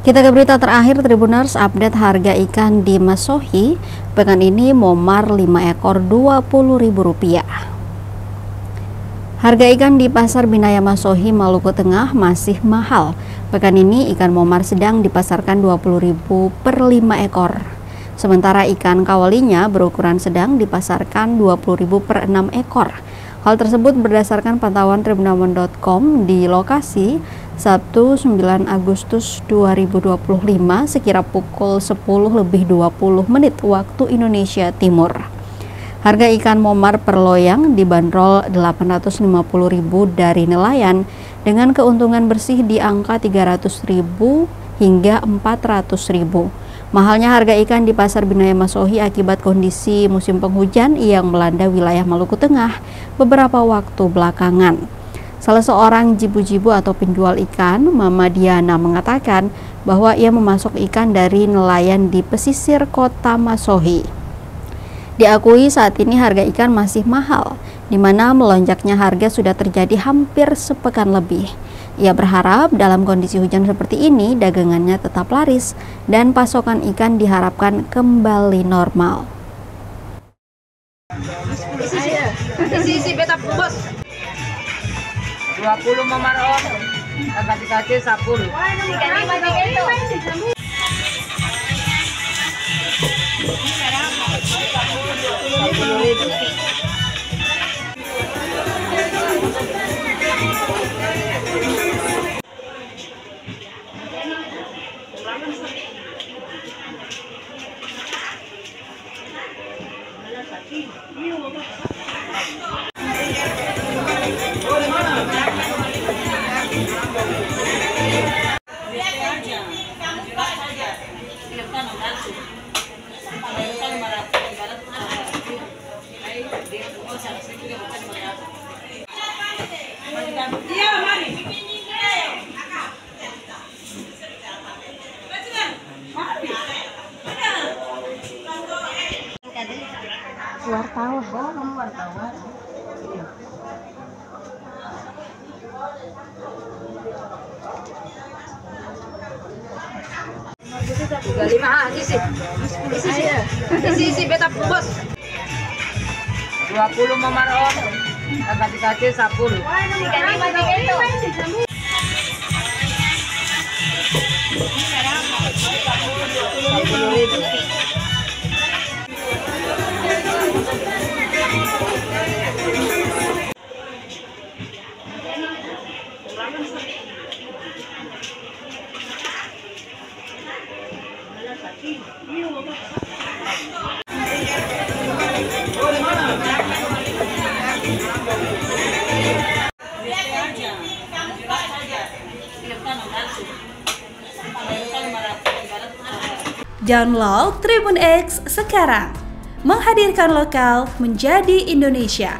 Kita ke berita terakhir, Tribuners, update harga ikan di Masohi. Pekan ini momar 5 ekor Rp20.000. Harga ikan di Pasar Binaya Masohi, Maluku Tengah masih mahal. Pekan ini ikan momar sedang dipasarkan Rp20.000 per 5 ekor. Sementara ikan kawalinya berukuran sedang dipasarkan Rp20.000 per 6 ekor. Hal tersebut berdasarkan pantauan tribunawon.com di lokasi Sabtu 9 Agustus 2025 sekira pukul 10:20 waktu Indonesia Timur. Harga ikan momar per loyang dibanderol Rp850.000 dari nelayan dengan keuntungan bersih di angka Rp300.000 hingga Rp400.000. Mahalnya harga ikan di Pasar Binaya Masohi akibat kondisi musim penghujan yang melanda wilayah Maluku Tengah beberapa waktu belakangan. Salah seorang jibu-jibu atau penjual ikan, Mama Diana, mengatakan bahwa ia memasok ikan dari nelayan di pesisir kota Masohi. Diakui saat ini harga ikan masih mahal, di mana melonjaknya harga sudah terjadi hampir sepekan lebih. Ia berharap dalam kondisi hujan seperti ini dagangannya tetap laris dan pasokan ikan diharapkan kembali normal. Isi beta bos. 20 momar om. Kasih 10. Wartawan. Isi beta bos. 20 momar om. Kasih 10. Download Tribun X sekarang, menghadirkan lokal menjadi Indonesia.